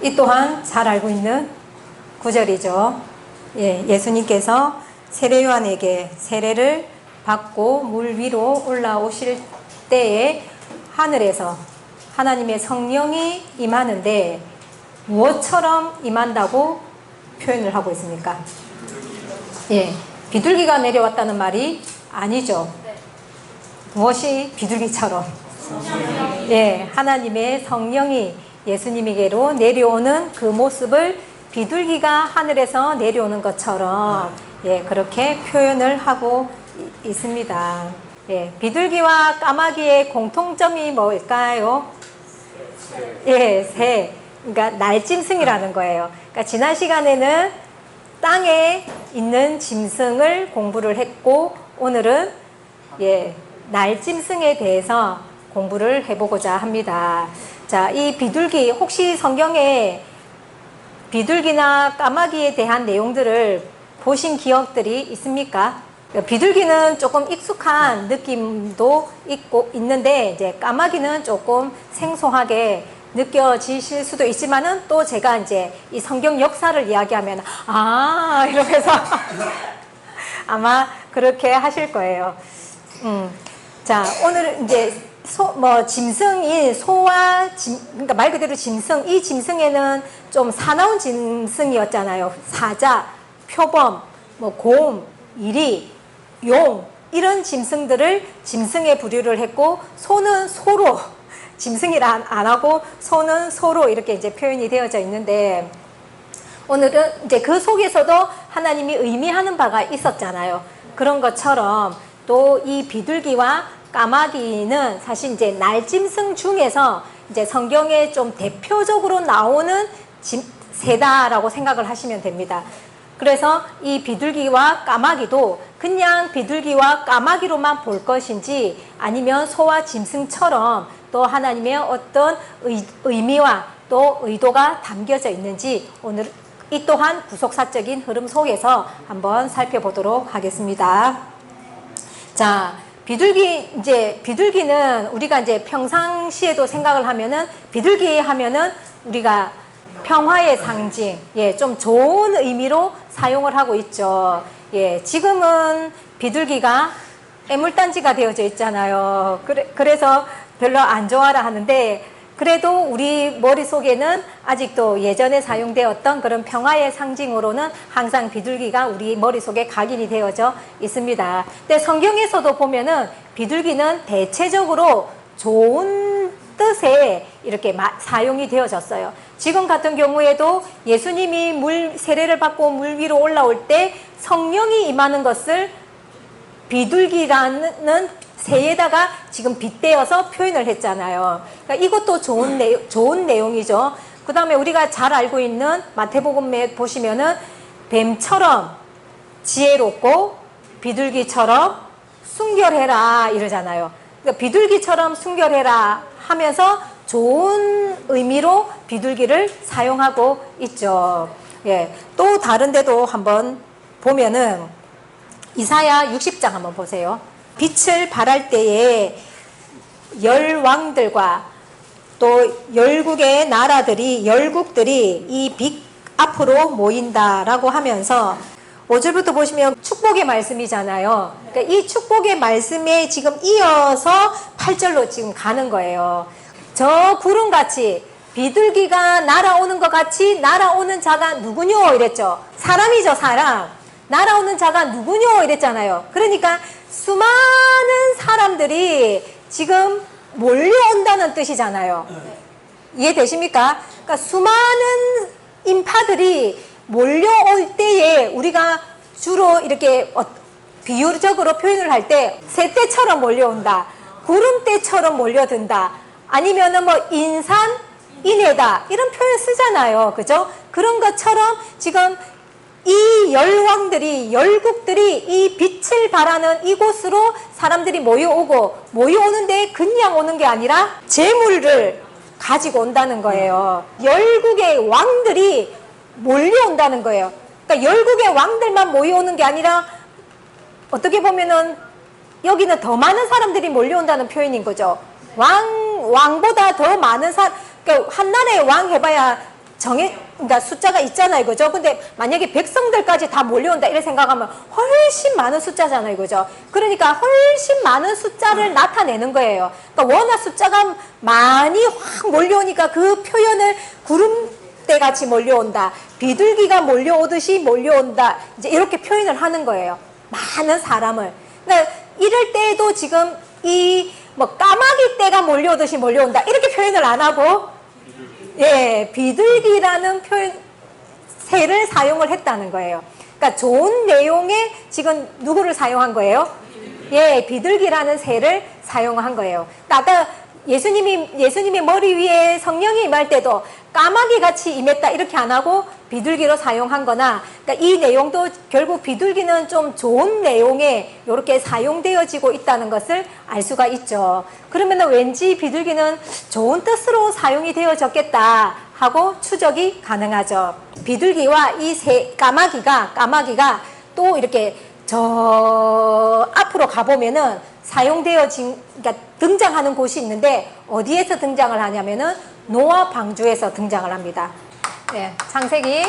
이 또한 잘 알고 있는 구절이죠. 예, 예수님께서 세례 요한에게 세례를 받고 물 위로 올라오실 때에 하늘에서 하나님의 성령이 임하는데 무엇처럼 임한다고 표현을 하고 있습니까? 예, 비둘기가 내려왔다는 말이 아니죠. 무엇이 비둘기처럼? 예, 하나님의 성령이 예수님에게로 내려오는 그 모습을 비둘기가 하늘에서 내려오는 것처럼 예, 그렇게 표현을 하고 있습니다. 예, 비둘기와 까마귀의 공통점이 뭘까요? 예, 새. 그러니까 날짐승이라는 거예요. 그러니까 지난 시간에는 땅에 있는 짐승을 공부를 했고 오늘은 예, 날짐승에 대해서 공부를 해보고자 합니다. 자, 이 비둘기 혹시 성경에 비둘기나 까마귀에 대한 내용들을 보신 기억들이 있습니까? 비둘기는 조금 익숙한 느낌도 있는데 이제 까마귀는 조금 생소하게 느껴지실 수도 있지만은 또 제가 이제 이 성경 역사를 이야기하면 이러면서 아마 그렇게 하실 거예요. 자, 오늘 이제 짐승인 소와 그러니까 말 그대로 짐승, 이 짐승에는 좀 사나운 짐승이었잖아요. 사자, 표범, 곰, 이리, 용 이런 짐승들을 짐승에 분류를 했고 소는 소로 짐승이라 안 하고 소는 소로 이렇게 이제 표현이 되어져 있는데 오늘은 이제 그 속에서도 하나님이 의미하는 바가 있었잖아요. 그런 것처럼 또 이 비둘기와 까마귀는 사실 이제 날짐승 중에서 이제 성경에 좀 대표적으로 나오는 새다라고 생각을 하시면 됩니다. 그래서 이 비둘기와 까마귀도 그냥 비둘기와 까마귀로만 볼 것인지 아니면 소와 짐승처럼 또 하나님의 어떤 의미와 또 의도가 담겨져 있는지 오늘 이 또한 구속사적인 흐름 속에서 한번 살펴보도록 하겠습니다. 자, 비둘기는 우리가 이제 평상시에도 생각을 하면은 비둘기 하면은 우리가 평화의 상징, 예, 좀 좋은 의미로 사용을 하고 있죠. 예, 지금은 비둘기가 애물단지가 되어져 있잖아요. 그래서 별로 안 좋아라 하는데 그래도 우리 머릿속에는 아직도 예전에 사용되었던 그런 평화의 상징으로는 항상 비둘기가 우리 머릿속에 각인이 되어져 있습니다. 근데 성경에서도 보면은 비둘기는 대체적으로 좋은 뜻에 이렇게 사용이 되어졌어요. 지금 같은 경우에도 예수님이 세례를 받고 물 위로 올라올 때 성령이 임하는 것을 비둘기라는 새에다가 지금 빗대어서 표현을 했잖아요. 그러니까 이것도 좋은 내용이죠. 그 다음에 우리가 잘 알고 있는 마태복음에 보시면은 뱀처럼 지혜롭고 비둘기처럼 순결해라 이러잖아요. 그러니까 비둘기처럼 순결해라 하면서 좋은 의미로 비둘기를 사용하고 있죠. 예, 또 다른 데도 한번 보면은 이사야 60장 한번 보세요. 빛을 발할 때에 열왕들과 또 열국의 열국들이 이 빛 앞으로 모인다라고 하면서 5절부터 보시면 축복의 말씀이잖아요. 그러니까 이 축복의 말씀에 지금 이어서 8절로 지금 가는 거예요. 저 구름같이 비둘기가 날아오는 것 같이 날아오는 자가 누구뇨 이랬죠. 사람이죠, 사람. 날아오는 자가 누구뇨 이랬잖아요. 그러니까 수많은 사람들이 지금 몰려온다는 뜻이잖아요. 이해되십니까? 그러니까 수많은 인파들이 몰려올 때에 우리가 주로 이렇게 비유적으로 표현을 할 때 새떼처럼 몰려온다, 구름떼처럼 몰려든다, 아니면은 인산인해다 이런 표현 쓰잖아요. 그죠? 그런 것처럼 지금 이 열왕들이 열국들이 이 빛을 발하는 이곳으로 사람들이 모여오는데 그냥 오는 게 아니라 재물을 가지고 온다는 거예요. 열국의 왕들이 몰려온다는 거예요. 그러니까 열국의 왕들만 모여오는 게 아니라 어떻게 보면은 여기는 더 많은 사람들이 몰려온다는 표현인 거죠. 왕보다 더 많은 그러니까 한 나라의 왕 해봐야 그러니까 숫자가 있잖아요, 그죠? 근데 만약에 백성들까지 다 몰려온다 이렇게 생각하면 훨씬 많은 숫자잖아요, 그죠? 그러니까 훨씬 많은 숫자를 나타내는 거예요. 그러니까 워낙 숫자가 많이 확 몰려오니까 그 표현을 구름대 같이 몰려온다, 비둘기가 몰려오듯이 몰려온다, 이제 이렇게 표현을 하는 거예요. 많은 사람을. 그러니까 이럴 때도 지금 이 뭐 까마귀 떼가 몰려오듯이 몰려온다 이렇게 표현을 안 하고, 예, 비둘기라는 표현, 새를 사용을 했다는 거예요. 그러니까 좋은 내용에 지금 누구를 사용한 거예요? 예, 비둘기라는 새를 사용한 거예요. 그러니까 아까 예수님이 머리 위에 성령이 임할 때도 까마귀 같이 임했다 이렇게 안 하고 비둘기로 사용한 거나, 그러니까 이 내용도 결국 비둘기는 좀 좋은 내용에 이렇게 사용되어지고 있다는 것을 알 수가 있죠. 그러면 왠지 비둘기는 좋은 뜻으로 사용이 되어졌겠다 하고 추적이 가능하죠. 비둘기와 이 까마귀가 또 이렇게 저 앞으로 가보면은 그러니까 등장하는 곳이 있는데, 어디에서 등장을 하냐면은 노아 방주에서 등장을 합니다. 네, 창세기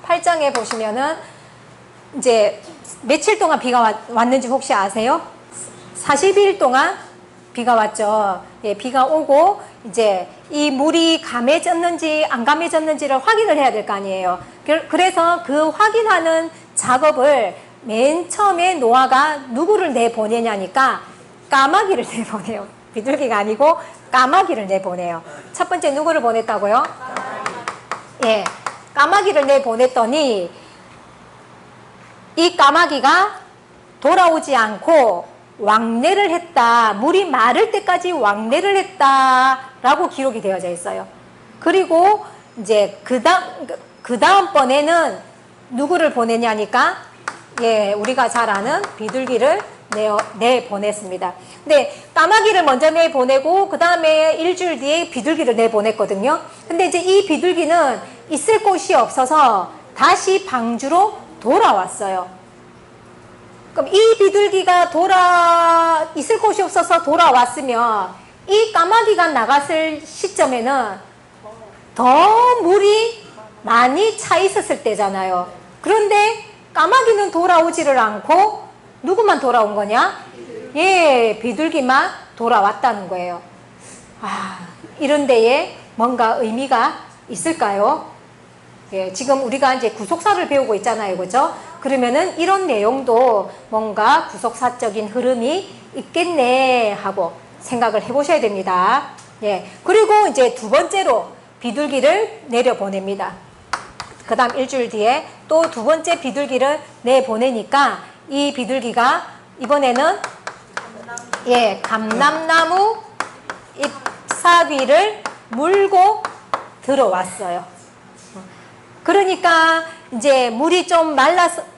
8장에 보시면은 이제 며칠 동안 비가 왔는지 혹시 아세요? 40일 동안 비가 왔죠. 예, 비가 오고 이제 이 물이 감해졌는지 안 감해졌는지를 확인을 해야 될 거 아니에요. 그래서 그 확인하는 작업을 맨 처음에 노아가 누구를 내보내냐니까 까마귀를 내보내요. 비둘기가 아니고 까마귀를 내보내요. 첫 번째 누구를 보냈다고요? 예, 까마귀를 내보냈더니 이 까마귀가 돌아오지 않고 왕래를 했다. 물이 마를 때까지 왕래를 했다라고 기록이 되어져 있어요. 그리고 이제 그 다음번에는 누구를 보내냐니까, 예, 우리가 잘 아는 비둘기를 내보냈습니다. 근데 까마귀를 먼저 내보내고 그 다음에 일주일 뒤에 비둘기를 내보냈거든요. 근데 이제 이 비둘기는 있을 곳이 없어서 다시 방주로 돌아왔어요. 그럼 이 비둘기가 있을 곳이 없어서 돌아왔으면 이 까마귀가 나갔을 시점에는 더 물이 많이 차 있었을 때잖아요. 그런데 까마귀는 돌아오지를 않고 누구만 돌아온 거냐? 예, 비둘기만 돌아왔다는 거예요. 아, 이런 데에 뭔가 의미가 있을까요? 예, 지금 우리가 이제 구속사를 배우고 있잖아요, 그죠? 그러면은 이런 내용도 뭔가 구속사적인 흐름이 있겠네 하고 생각을 해보셔야 됩니다. 예, 그리고 이제 두 번째로 비둘기를 내려보냅니다. 그 다음 일주일 뒤에 또 두 번째 비둘기를 내보내니까 이 비둘기가 이번에는 예, 감람나무 잎사귀를 물고 들어왔어요. 그러니까 이제 물이 좀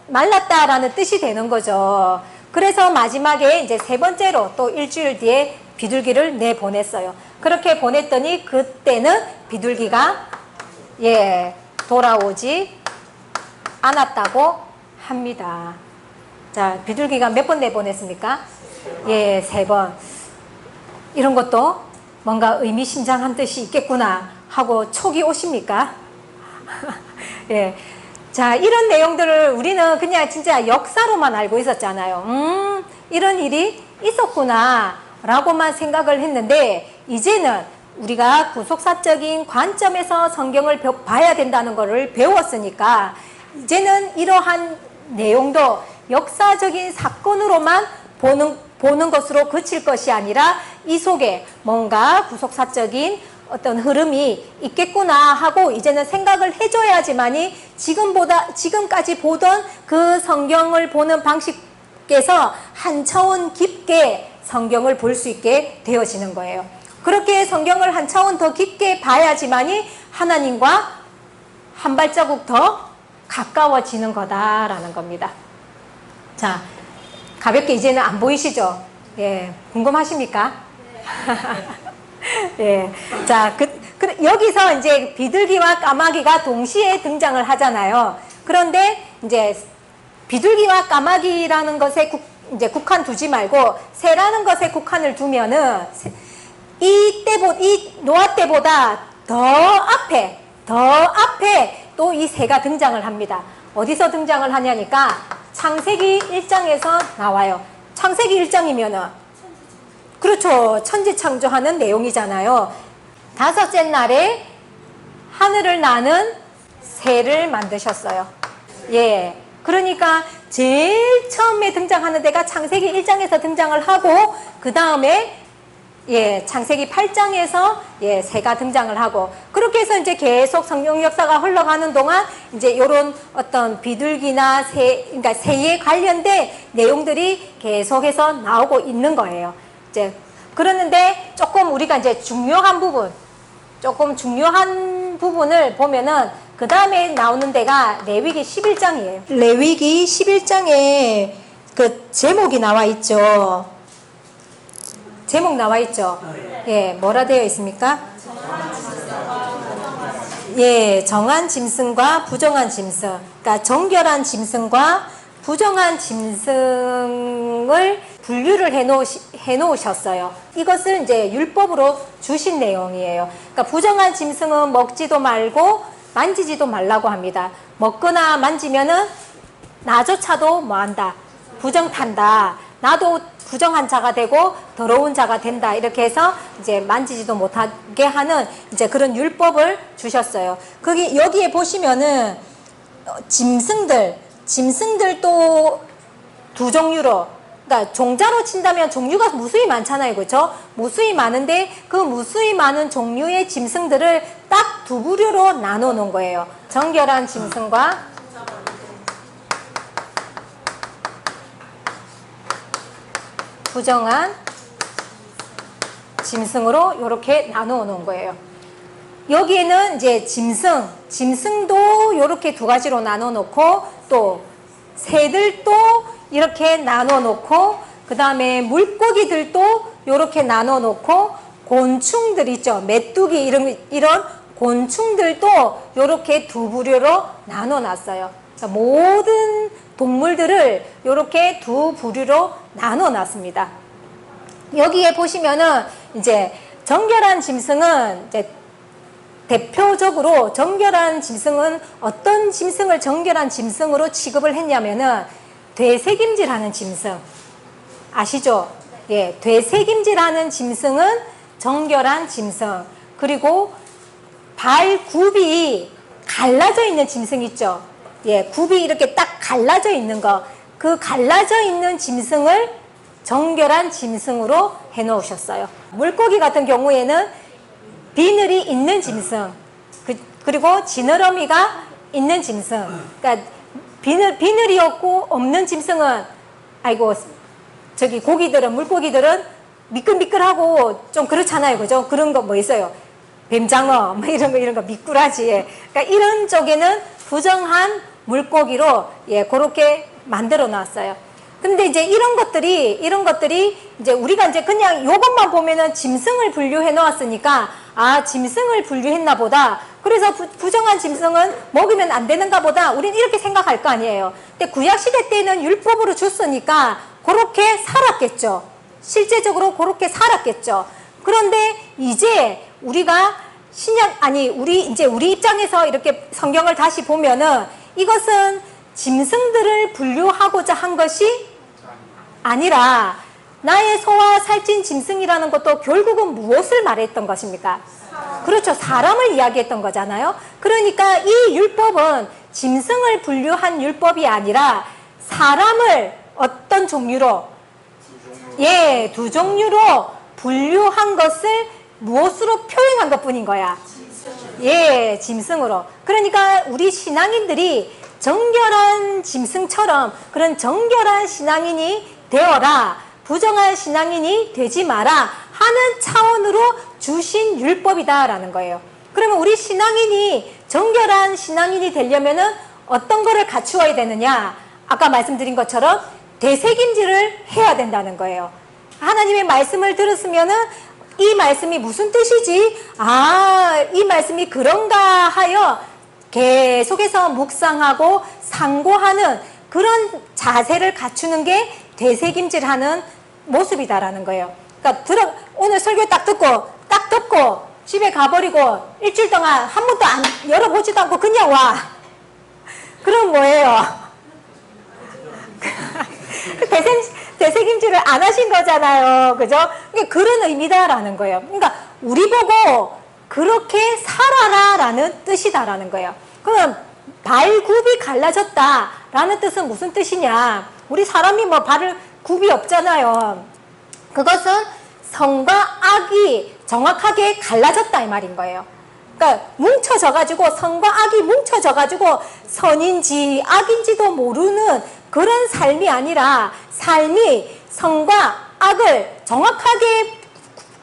말랐다라는 뜻이 되는 거죠. 그래서 마지막에 이제 세 번째로 또 일주일 뒤에 비둘기를 내보냈어요. 그렇게 보냈더니 그때는 비둘기가 예, 돌아오지 않았다고 합니다. 자, 비둘기가 몇 번 내보냈습니까? 예, 3번. 이런 것도 뭔가 의미심장한 뜻이 있겠구나 하고 촉이 오십니까? 예. 자, 이런 내용들을 우리는 그냥 진짜 역사로만 알고 있었잖아요. 이런 일이 있었구나 라고만 생각을 했는데, 이제는 우리가 구속사적인 관점에서 성경을 봐야 된다는 것을 배웠으니까 이제는 이러한 내용도 역사적인 사건으로만 보는 것으로 그칠 것이 아니라 이 속에 뭔가 구속사적인 어떤 흐름이 있겠구나 하고 이제는 생각을 해줘야지만이 지금까지 보던 그 성경을 보는 방식에서 한 차원 깊게 성경을 볼 수 있게 되어지는 거예요. 그렇게 성경을 한 차원 더 깊게 봐야지만이 하나님과 한 발자국 더 가까워지는 거다라는 겁니다. 자, 가볍게 이제는 안 보이시죠? 예, 궁금하십니까? 예, 자, 여기서 이제 비둘기와 까마귀가 동시에 등장을 하잖아요. 그런데 이제 비둘기와 까마귀라는 것에 이제 국한 두지 말고 새라는 것에 국한을 두면은 이 노아 때보다 더 앞에 앞에 또 이 새가 등장을 합니다. 어디서 등장을 하냐니까 창세기 1장에서 나와요. 창세기 1장이면은 그렇죠. 천지 창조하는 내용이잖아요. 다섯째 날에 하늘을 나는 새를 만드셨어요. 예. 그러니까 제일 처음에 등장하는 데가 창세기 1장에서 등장을 하고 그 다음에 예, 창세기 8장에서 예, 새가 등장을 하고 그렇게 해서 이제 계속 성경 역사가 흘러가는 동안 이제 요런 어떤 비둘기나 그러니까 새에 관련된 내용들이 계속해서 나오고 있는 거예요. 이제 그러는데 조금 우리가 이제 중요한 부분을 보면은 그 다음에 나오는 데가 레위기 11장이에요. 레위기 11장에 그 제목이 나와 있죠. 제목 나와 있죠. 예, 뭐라 되어 있습니까? 예, 정한 짐승과 부정한 짐승. 그러니까 정결한 짐승과 부정한 짐승을 분류를 해놓으셨어요. 이것을 이제 율법으로 주신 내용이에요. 그러니까 부정한 짐승은 먹지도 말고 만지지도 말라고 합니다. 먹거나 만지면은 나조차도 뭐한다? 부정탄다. 나도 부정한 자가 되고 더러운 자가 된다. 이렇게 해서 이제 만지지도 못하게 하는 이제 그런 율법을 주셨어요. 여기에 보시면은 짐승들도 두 종류로, 그러니까 종자로 친다면 종류가 무수히 많잖아요. 그렇죠? 무수히 많은데 그 무수히 많은 종류의 짐승들을 딱 두 부류로 나눠 놓은 거예요. 정결한 짐승과 부정한 짐승으로 이렇게 나누어 놓은 거예요. 여기에는 이제 짐승도 이렇게 두 가지로 나눠 놓고 또 새들도 이렇게 나눠 놓고 그 다음에 물고기들도 이렇게 나눠 놓고 곤충들 있죠. 메뚜기 이런 곤충들도 이렇게 두 부류로 나눠 놨어요. 그러니까 모든 동물들을 이렇게 두 부류로 나눠 놨습니다. 여기에 보시면은 이제 정결한 짐승은 이제 대표적으로 정결한 짐승은 어떤 짐승을 정결한 짐승으로 취급을 했냐면은 되새김질하는 짐승 아시죠? 예, 되새김질하는 짐승은 정결한 짐승. 그리고 발굽이 갈라져 있는 짐승 있죠? 예, 굽이 이렇게 딱 갈라져 있는 거, 그 갈라져 있는 짐승을 정결한 짐승으로 해놓으셨어요. 물고기 같은 경우에는 비늘이 있는 짐승, 그리고 지느러미가 있는 짐승. 그러니까 비늘이 없는 짐승은 아이고 저기 물고기들은 미끌미끌하고 좀 그렇잖아요, 그죠? 그런 거 뭐 있어요? 뱀장어, 뭐 이런 거 미꾸라지. 그러니까 이런 쪽에는 부정한 물고기로 예, 그렇게 만들어 놨어요. 근데 이제 이런 것들이 이제 우리가 이제 그냥 요것만 보면은 짐승을 분류해 놓았으니까 아, 짐승을 분류했나 보다. 그래서 부정한 짐승은 먹으면 안 되는가 보다. 우린 이렇게 생각할 거 아니에요. 근데 구약시대 때는 율법으로 줬으니까 그렇게 살았겠죠. 실제적으로 그렇게 살았겠죠. 그런데 이제 우리가 우리 입장에서 이렇게 성경을 다시 보면은 이것은 짐승들을 분류하고자 한 것이 아니라 나의 소와 살찐 짐승이라는 것도 결국은 무엇을 말했던 것입니까? 그렇죠. 사람을 이야기했던 거잖아요. 그러니까 이 율법은 짐승을 분류한 율법이 아니라 사람을 어떤 종류로? 예, 두 종류로 분류한 것을 무엇으로 표현한 것뿐인 거야? 예, 짐승으로. 그러니까 우리 신앙인들이 정결한 짐승처럼 그런 정결한 신앙인이 되어라, 부정한 신앙인이 되지 마라 하는 차원으로 주신 율법이다라는 거예요. 그러면 우리 신앙인이 정결한 신앙인이 되려면은 어떤 거를 갖추어야 되느냐? 아까 말씀드린 것처럼 되새김질을 해야 된다는 거예요. 하나님의 말씀을 들었으면은 이 말씀이 무슨 뜻이지? 아, 이 말씀이 그런가 하여 계속해서 묵상하고 상고하는 그런 자세를 갖추는 게 되새김질하는 모습이다라는 거예요. 그러니까 오늘 설교 딱 듣고 집에 가버리고 일주일 동안 한 번도 안 열어보지도 않고 그냥 와. 그럼 뭐예요? 되새김질을 안 하신 거잖아요. 그죠? 그런 의미다라는 거예요. 그러니까 우리 보고 그렇게 살아라라는 뜻이다라는 거예요. 그럼 발굽이 갈라졌다라는 뜻은 무슨 뜻이냐? 우리 사람이 뭐 발을 굽이 없잖아요. 그것은 선과 악이 정확하게 갈라졌다 이 말인 거예요. 그러니까 뭉쳐져가지고 선과 악이 뭉쳐져가지고 선인지 악인지도 모르는 그런 삶이 아니라 삶이 선과 악을 정확하게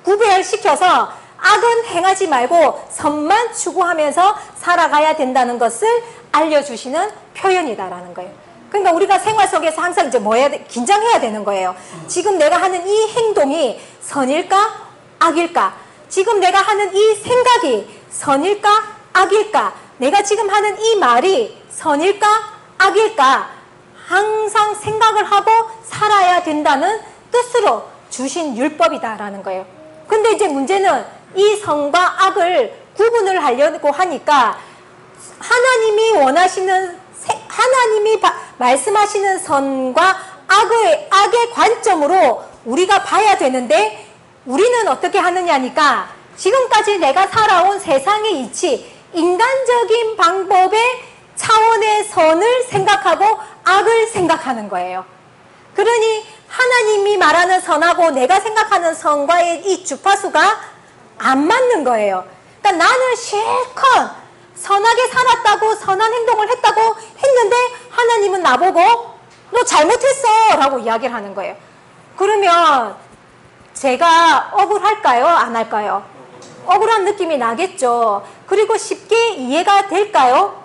구별시켜서 악은 행하지 말고 선만 추구하면서 살아가야 된다는 것을 알려주시는 표현이다라는 거예요. 그러니까 우리가 생활 속에서 항상 이제 뭐 해야 돼? 긴장해야 되는 거예요. 지금 내가 하는 이 행동이 선일까? 악일까? 지금 내가 하는 이 생각이 선일까? 악일까? 내가 지금 하는 이 말이 선일까? 악일까? 항상 생각을 하고 살아야 된다는 뜻으로 주신 율법이다라는 거예요. 근데 이제 문제는 이 선과 악을 구분을 하려고 하니까 하나님이 원하시는, 하나님이 말씀하시는 선과 악의 관점으로 우리가 봐야 되는데 우리는 어떻게 하느냐니까 지금까지 내가 살아온 세상의 이치, 인간적인 방법의 차원의 선을 생각하고 악을 생각하는 거예요. 그러니 하나님이 말하는 선하고 내가 생각하는 선과의 이 주파수가 안 맞는 거예요. 그러니까 나는 실컷 선하게 살았다고 선한 행동을 했다고 했는데 하나님은 나보고 너 잘못했어 라고 이야기를 하는 거예요. 그러면 제가 억울할까요? 안 할까요? 억울한 느낌이 나겠죠. 그리고 쉽게 이해가 될까요?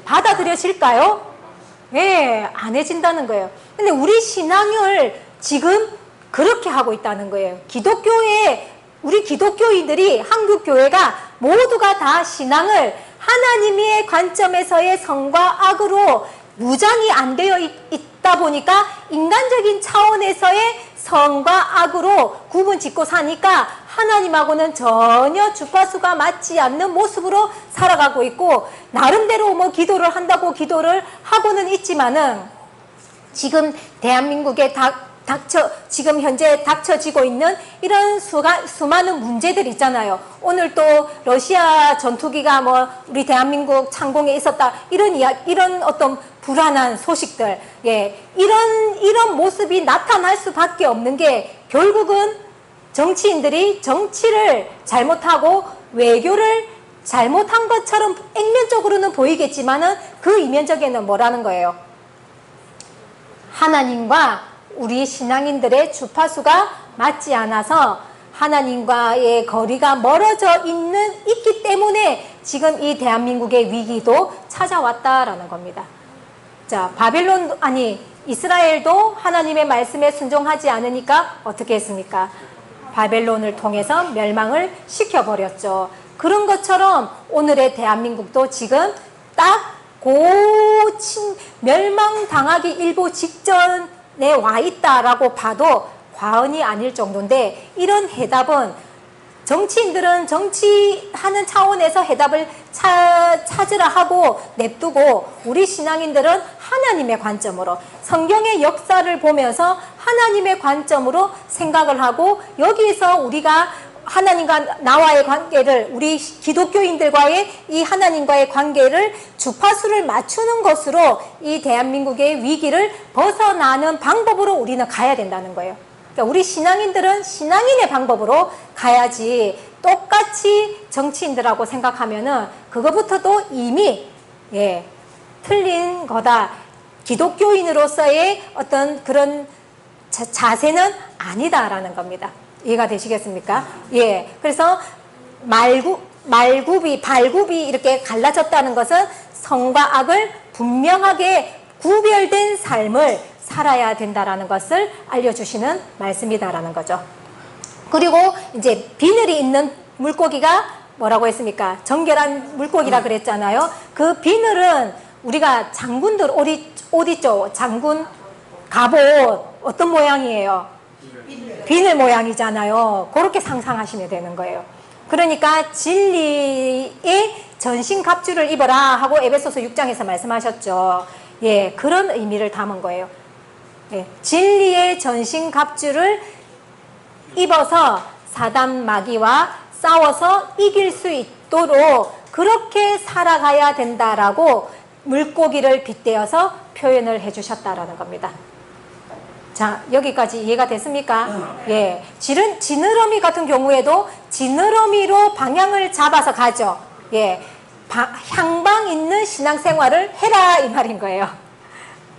받아들여질까요? 예, 안 해진다는 거예요. 근데 우리 신앙을 지금 그렇게 하고 있다는 거예요. 우리 기독교인들이 한국교회가 모두가 다 신앙을 하나님의 관점에서의 선과 악으로 무장이 안 되어 있다 보니까 인간적인 차원에서의 선과 악으로 구분 짓고 사니까 하나님하고는 전혀 주파수가 맞지 않는 모습으로 살아가고 있고 나름대로 뭐 기도를 한다고 기도를 하고는 있지만은 지금 대한민국에 지금 현재 닥쳐지고 있는 이런 수많은 문제들 있잖아요. 오늘 또 러시아 전투기가 뭐 우리 대한민국 창공에 있었다 이런 어떤 불안한 소식들, 예, 이런 모습이 나타날 수밖에 없는 게 결국은 정치인들이 정치를 잘못하고 외교를 잘못한 것처럼 액면적으로는 보이겠지만은 그 이면적에는 뭐라는 거예요? 하나님과 우리 신앙인들의 주파수가 맞지 않아서 하나님과의 거리가 멀어져 있기 때문에 지금 이 대한민국의 위기도 찾아왔다라는 겁니다. 자, 이스라엘도 하나님의 말씀에 순종하지 않으니까 어떻게 했습니까? 바벨론을 통해서 멸망을 시켜버렸죠. 그런 것처럼 오늘의 대한민국도 지금 딱 멸망당하기 일보 직전에 와 있다라고 봐도 과언이 아닐 정도인데 이런 해답은 정치인들은 정치하는 차원에서 해답을 찾으라 하고 냅두고 우리 신앙인들은 하나님의 관점으로 성경의 역사를 보면서 하나님의 관점으로 생각을 하고 여기에서 우리가 하나님과 나와의 관계를 우리 기독교인들과의 이 하나님과의 관계를 주파수를 맞추는 것으로 이 대한민국의 위기를 벗어나는 방법으로 우리는 가야 된다는 거예요. 그러니까 우리 신앙인들은 신앙인의 방법으로 가야지 똑같이 정치인들하고 생각하면은 그거부터도 이미 틀린 거다. 기독교인으로서의 어떤 그런 자세는 아니다라는 겁니다. 이해가 되시겠습니까? 예. 그래서 발굽이 이렇게 갈라졌다는 것은 선과 악을 분명하게 구별된 삶을 살아야 된다라는 것을 알려주시는 말씀이다라는 거죠. 그리고 이제 비늘이 있는 물고기가 뭐라고 했습니까? 정결한 물고기라 그랬잖아요. 그 비늘은 우리가 장군들 옷 있죠? 장군 갑옷 어떤 모양이에요? 비늘 모양이잖아요. 그렇게 상상하시면 되는 거예요. 그러니까 진리의 전신갑주를 입어라 하고 에베소서 6장에서 말씀하셨죠. 예, 그런 의미를 담은 거예요. 예, 진리의 전신갑주를 입어서 사단 마귀와 싸워서 이길 수 있도록 그렇게 살아가야 된다라고 물고기를 빗대어서 표현을 해주셨다라는 겁니다. 자, 여기까지 이해가 됐습니까? 예. 지느러미 같은 경우에도 지느러미로 방향을 잡아서 가죠. 예. 향방 있는 신앙생활을 해라 이 말인 거예요.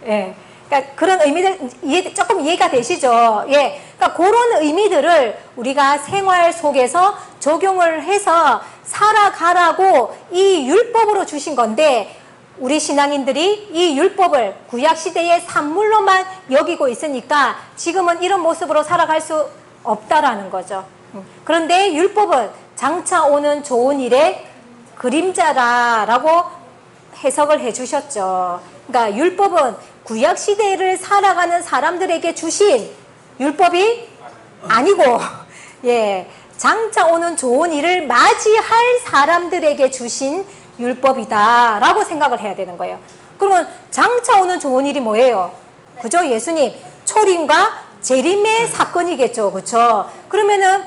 예. 그러니까 그런 의미들 조금 이해가 되시죠? 예. 그러니까 그런 의미들을 우리가 생활 속에서 적용을 해서 살아가라고 이 율법으로 주신 건데 우리 신앙인들이 이 율법을 구약시대의 산물로만 여기고 있으니까 지금은 이런 모습으로 살아갈 수 없다라는 거죠. 그런데 율법은 장차 오는 좋은 일의 그림자라고 해석을 해주셨죠. 그러니까 율법은 구약시대를 살아가는 사람들에게 주신 율법이 아니고 예, 장차 오는 좋은 일을 맞이할 사람들에게 주신 율법이다 라고 생각을 해야 되는 거예요. 그러면 장차 오는 좋은 일이 뭐예요? 그죠? 예수님 초림과 재림의 사건이겠죠. 그렇죠? 그러면은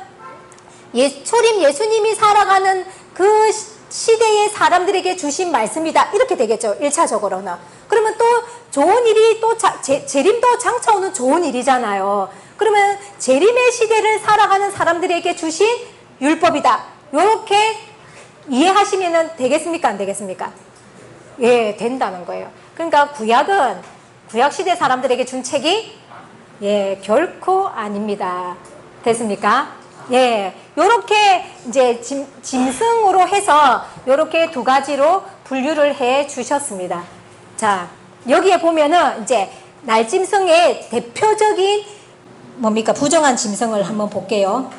초림 예수님이 살아가는 그 시대의 사람들에게 주신 말씀이다 이렇게 되겠죠. 1차적으로는. 그러면 또 좋은 일이 또 재림도 장차 오는 좋은 일이잖아요. 그러면 재림의 시대를 살아가는 사람들에게 주신 율법이다. 요렇게 이해하시면 되겠습니까? 안 되겠습니까? 예, 된다는 거예요. 그러니까 구약은 구약시대 사람들에게 준 책이 예, 결코 아닙니다. 됐습니까? 예, 요렇게 이제 짐승으로 해서 요렇게 두 가지로 분류를 해 주셨습니다. 자, 여기에 보면은 이제 날짐승의 대표적인 뭡니까? 부정한 짐승을 한번 볼게요.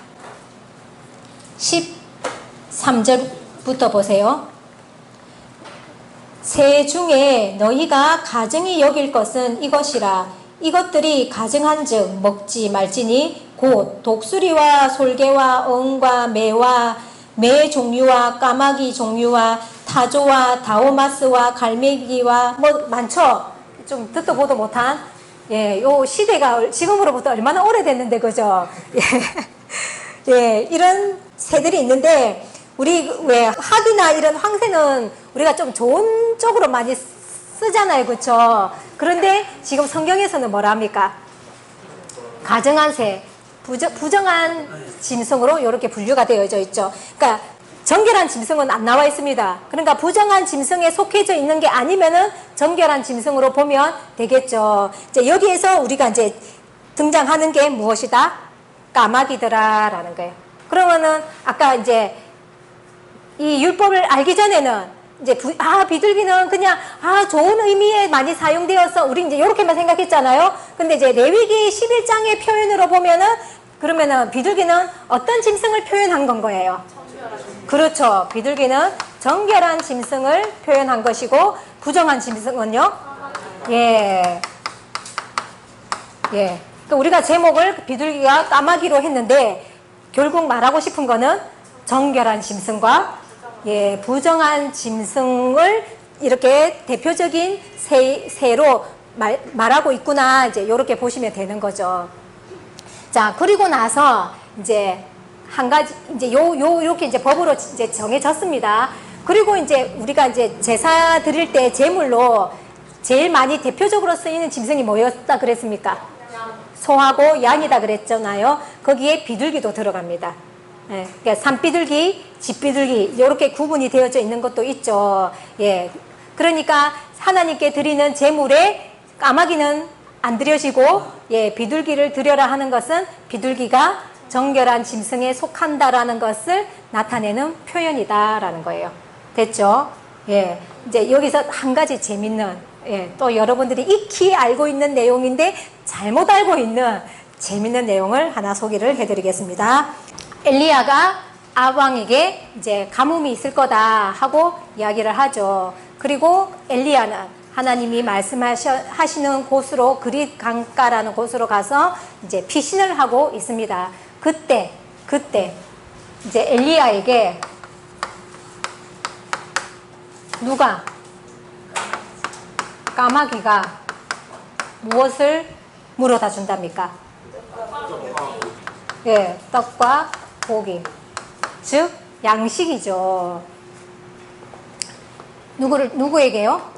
13절부터 보세요. 새 중에 너희가 가증히 여길 것은 이것이라. 이것들이 가증한즉 먹지 말지니 곧 독수리와 솔개와 어흥과 매와 매 종류와 까마귀 종류와 타조와 다오마스와 갈매기와 뭐 많죠. 좀 듣도 보도 못한 예, 요 시대가 지금으로부터 얼마나 오래됐는데 그죠? 예, 예, 이런 새들이 있는데 우리 왜 학이나 이런 황새는 우리가 좀 좋은 쪽으로 많이 쓰잖아요, 그렇죠? 그런데 지금 성경에서는 뭐라 합니까? 가증한 새, 부정한 짐승으로 이렇게 분류가 되어져 있죠. 그러니까 정결한 짐승은 안 나와 있습니다. 그러니까 부정한 짐승에 속해져 있는 게 아니면은 정결한 짐승으로 보면 되겠죠. 이제 여기에서 우리가 이제 등장하는 게 무엇이다? 까마귀더라라는 거예요. 그러면은 아까 이제 이 율법을 알기 전에는 이제 비둘기는 그냥 좋은 의미에 많이 사용되어서 우리 이제 이렇게만 생각했잖아요. 근데 이제 레위기 11장의 표현으로 보면은 그러면은 비둘기는 어떤 짐승을 표현한 건 거예요? 그렇죠. 비둘기는 정결한 짐승을 표현한 것이고 부정한 짐승은요? 예. 예. 그러니까 우리가 제목을 비둘기가 까마귀로 했는데 결국 말하고 싶은 거는 정결한 짐승과 예, 부정한 짐승을 이렇게 대표적인 새로 말하고 있구나. 이제 이렇게 보시면 되는 거죠. 자, 그리고 나서 이제 한 가지 이제 요렇게 이제 법으로 이제 정해졌습니다. 그리고 이제 우리가 이제 제사 드릴 때 제물로 제일 많이 대표적으로 쓰이는 짐승이 뭐였다 그랬습니까? 소하고 양이다 그랬잖아요. 거기에 비둘기도 들어갑니다. 예, 그러니까 산비둘기, 집비둘기 이렇게 구분이 되어져 있는 것도 있죠. 예, 그러니까 하나님께 드리는 제물에 까마귀는 안 드려지고 예, 비둘기를 드려라 하는 것은 비둘기가 정결한 짐승에 속한다라는 것을 나타내는 표현이다라는 거예요. 됐죠? 예, 이제 여기서 한 가지 재밌는 예, 또 여러분들이 익히 알고 있는 내용인데 잘못 알고 있는 재밌는 내용을 하나 소개를 해드리겠습니다. 엘리야가 아합왕에게 이제 가뭄이 있을 거다 하고 이야기를 하죠. 그리고 엘리야는 하나님이 말씀하시는 곳으로 그릿 강가라는 곳으로 가서 이제 피신을 하고 있습니다. 그때 이제 엘리야에게 누가 까마귀가 무엇을 물어다 준답니까? 예, 떡과 고기. 즉 양식이죠. 누구에게요?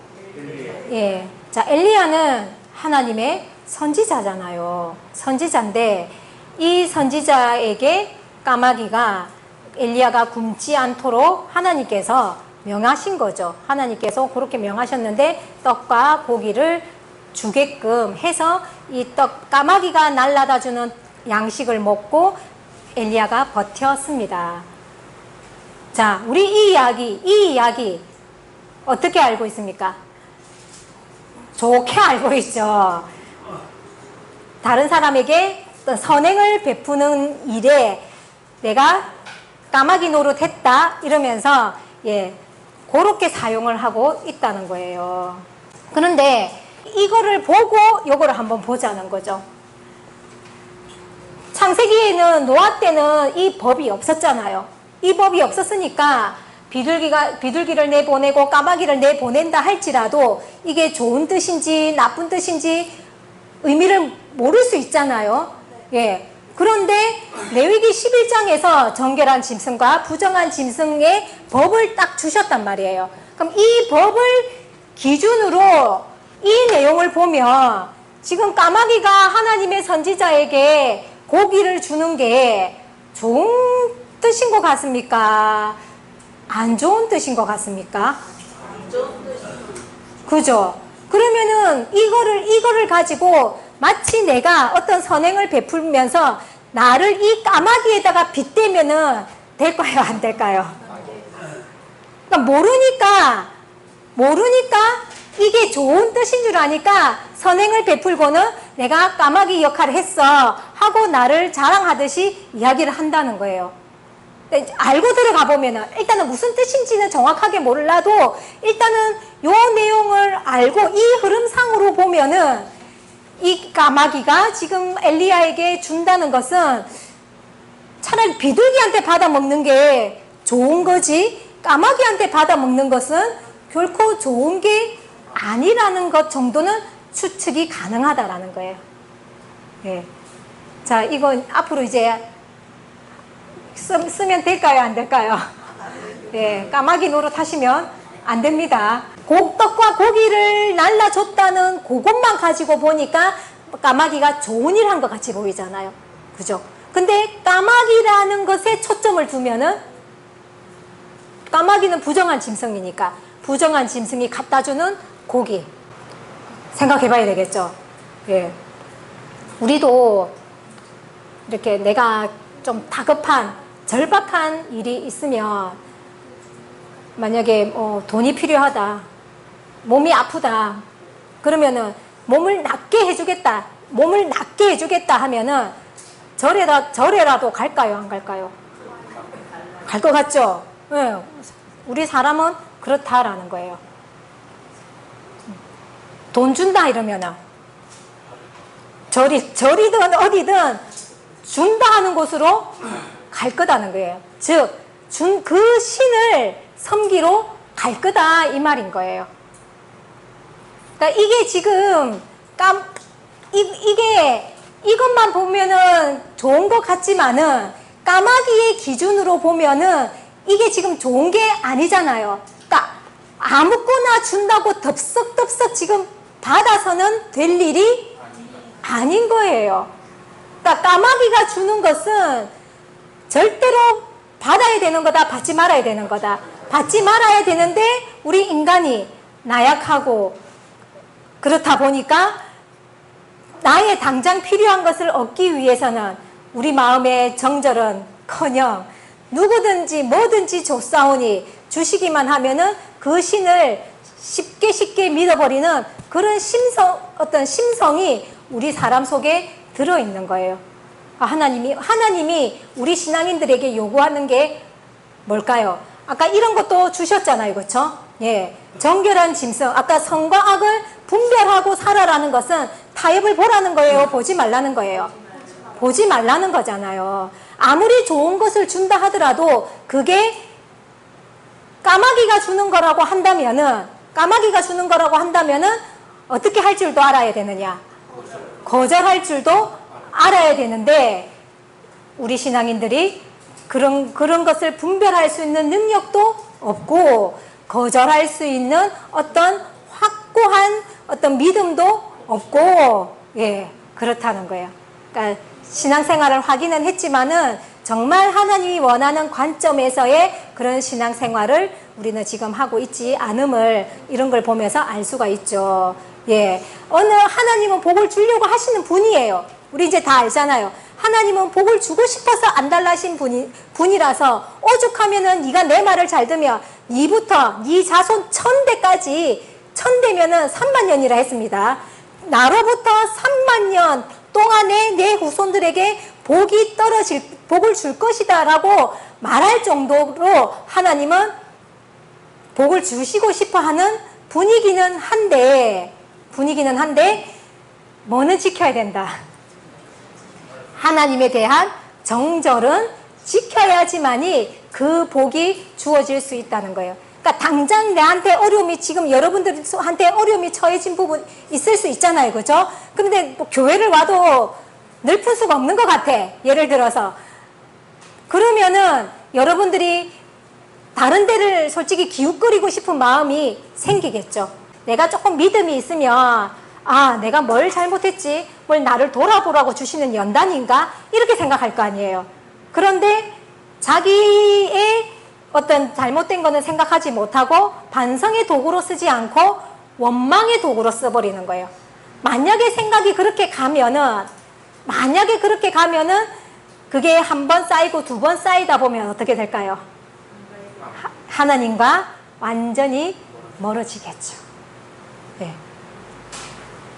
예. 자, 엘리야는 하나님의 선지자잖아요. 선지자인데 이 선지자에게 까마귀가 엘리야가 굶지 않도록 하나님께서 명하신 거죠. 하나님께서 그렇게 명하셨는데 떡과 고기를 주게끔 해서 이 까마귀가 날라다 주는 양식을 먹고 엘리야가 버텼습니다. 자, 우리 이 이야기 어떻게 알고 있습니까? 좋게 알고 있죠. 다른 사람에게 선행을 베푸는 일에 내가 까마귀 노릇했다 이러면서 예, 그렇게 사용을 하고 있다는 거예요. 그런데 이거를 보고 요거를 한번 보자는 거죠. 창세기에는 노아 때는 이 법이 없었잖아요. 이 법이 없었으니까 비둘기를 내보내고 까마귀를 내보낸다 할지라도 이게 좋은 뜻인지 나쁜 뜻인지 의미를 모를 수 있잖아요. 예. 그런데 레위기 11장에서 정결한 짐승과 부정한 짐승의 법을 딱 주셨단 말이에요. 그럼 이 법을 기준으로 이 내용을 보면 지금 까마귀가 하나님의 선지자에게 고기를 주는 게 좋은 뜻인 것 같습니까? 안 좋은 뜻인 것 같습니까? 안 좋은 뜻이죠. 그죠? 그러면은 이거를 가지고 마치 내가 어떤 선행을 베풀면서 나를 이 까마귀에다가 빗대면은 될까요? 안 될까요? 그러니까 모르니까 이게 좋은 뜻인 줄 아니까 선행을 베풀고는 내가 까마귀 역할을 했어 하고 나를 자랑하듯이 이야기를 한다는 거예요. 알고 들어가 보면은 일단은 무슨 뜻인지는 정확하게 몰라도 일단은 요 내용을 알고 이 흐름상으로 보면은 이 까마귀가 지금 엘리야에게 준다는 것은 차라리 비둘기한테 받아 먹는 게 좋은 거지 까마귀한테 받아 먹는 것은 결코 좋은 게 아니라는 것 정도는 추측이 가능하다라는 거예요. 예. 자, 이건 앞으로 이제 쓰면 될까요? 안 될까요? 예, 까마귀 노릇 하시면 안 됩니다. 떡과 고기를 날라줬다는 그것만 가지고 보니까 까마귀가 좋은 일 한 것 같이 보이잖아요. 그죠? 근데 까마귀라는 것에 초점을 두면은 까마귀는 부정한 짐승이니까 부정한 짐승이 갖다 주는 고기. 생각해 봐야 되겠죠? 예. 우리도 이렇게 내가 좀 다급한 절박한 일이 있으면 만약에 돈이 필요하다 몸이 아프다 그러면은 몸을 낫게 해주겠다 하면은 절에라도 갈까요 안 갈까요? 갈 것 같죠? 네. 우리 사람은 그렇다라는 거예요. 돈 준다 이러면은 절이든 어디든 준다 하는 곳으로 갈 거다는 거예요. 즉, 그 신을 섬기러 갈 거다 이 말인 거예요. 그러니까 이게 지금 이것만 보면은 좋은 것 같지만은 까마귀의 기준으로 보면은 이게 지금 좋은 게 아니잖아요. 그러니까 아무거나 준다고 덥석덥석 지금 받아서는 될 일이 아닌 거예요. 그러니까 까마귀가 주는 것은 절대로 받아야 되는 거다, 받지 말아야 되는 거다. 받지 말아야 되는데 우리 인간이 나약하고 그렇다 보니까 나의 당장 필요한 것을 얻기 위해서는 우리 마음의 정절은커녕 누구든지 뭐든지 줬사오니 주시기만 하면은 그 신을 쉽게 믿어버리는 그런 어떤 심성이 우리 사람 속에 들어있는 거예요. 하나님이 우리 신앙인들에게 요구하는 게 뭘까요? 아까 이런 것도 주셨잖아요. 그렇죠? 예. 정결한 짐승. 아까 선과 악을 분별하고 살아라는 것은 타협을 보라는 거예요. 보지 말라는 거예요. 보지 말라는 거잖아요. 아무리 좋은 것을 준다 하더라도 그게 까마귀가 주는 거라고 한다면은 어떻게 할 줄도 알아야 되느냐? 거절할 줄도 알아야 되는데 우리 신앙인들이 그런 것을 분별할 수 있는 능력도 없고 거절할 수 있는 어떤 확고한 어떤 믿음도 없고 예, 그렇다는 거예요. 그러니까 신앙생활을 하기는 했지만은 정말 하나님이 원하는 관점에서의 그런 신앙생활을 우리는 지금 하고 있지 않음을 이런 걸 보면서 알 수가 있죠. 예. 하나님은 복을 주려고 하시는 분이에요. 우리 이제 다 알잖아요. 하나님은 복을 주고 싶어서 안달나신 분이라서 오죽하면은 네가 내 말을 잘 들면 네부터 네 자손 1000대까지 1000대면은 3만년이라 했습니다. 나로부터 3만년 동안에 내 후손들에게 복을 줄 것이다 라고 말할 정도로 하나님은 복을 주시고 싶어 하는 분이기는 한데 뭐는 지켜야 된다. 하나님에 대한 정절은 지켜야지만이 그 복이 주어질 수 있다는 거예요. 그러니까 당장 내한테 어려움이 지금 여러분들한테 어려움이 처해진 부분 있을 수 있잖아요. 그죠? 그런데 뭐 교회를 와도 늘 풀 수가 없는 것 같아. 예를 들어서. 그러면은 여러분들이 다른 데를 솔직히 기웃거리고 싶은 마음이 생기겠죠. 내가 조금 믿음이 있으면 내가 뭘 잘못했지? 뭘 나를 돌아보라고 주시는 연단인가? 이렇게 생각할 거 아니에요. 그런데 자기의 어떤 잘못된 거는 생각하지 못하고 반성의 도구로 쓰지 않고 원망의 도구로 써버리는 거예요. 만약에 생각이 그렇게 가면은 그게 한 번 쌓이고 두 번 쌓이다 보면 어떻게 될까요? 하나님과 완전히 멀어지겠죠. 네.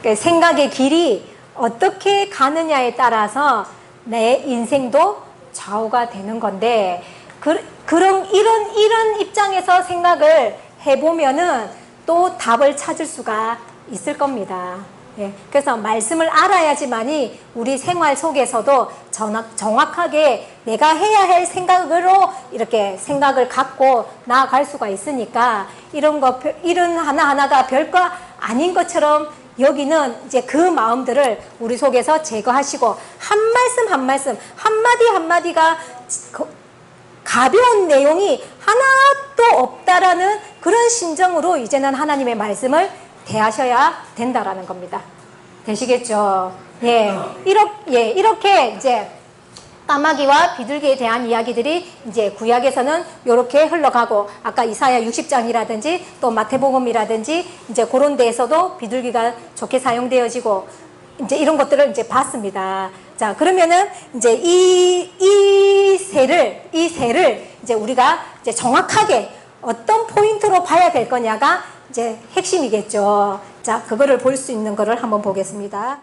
그러니까 생각의 길이 어떻게 가느냐에 따라서 내 인생도 좌우가 되는 건데 이런 입장에서 생각을 해보면은 또 답을 찾을 수가 있을 겁니다. 예, 그래서 말씀을 알아야지만이 우리 생활 속에서도 정확하게 내가 해야 할 생각으로 이렇게 생각을 갖고 나아갈 수가 있으니까 이런 하나하나가 별거 아닌 것처럼 여기는 이제 그 마음들을 우리 속에서 제거하시고 한 말씀 한마디가 가벼운 내용이 하나도 없다라는 그런 심정으로 이제는 하나님의 말씀을 대하셔야 된다라는 겁니다. 되시겠죠? 예. 이렇게 이제 까마귀와 비둘기에 대한 이야기들이 이제 구약에서는 이렇게 흘러가고 아까 이사야 60장이라든지 또 마태복음이라든지 이제 그런 데에서도 비둘기가 좋게 사용되어지고 이제 이런 것들을 이제 봤습니다. 자, 그러면은 이제 이 새를 이제 우리가 이제 정확하게 어떤 포인트로 봐야 될 거냐가 이제 핵심이겠죠. 자, 그거를 볼 수 있는 거를 한번 보겠습니다.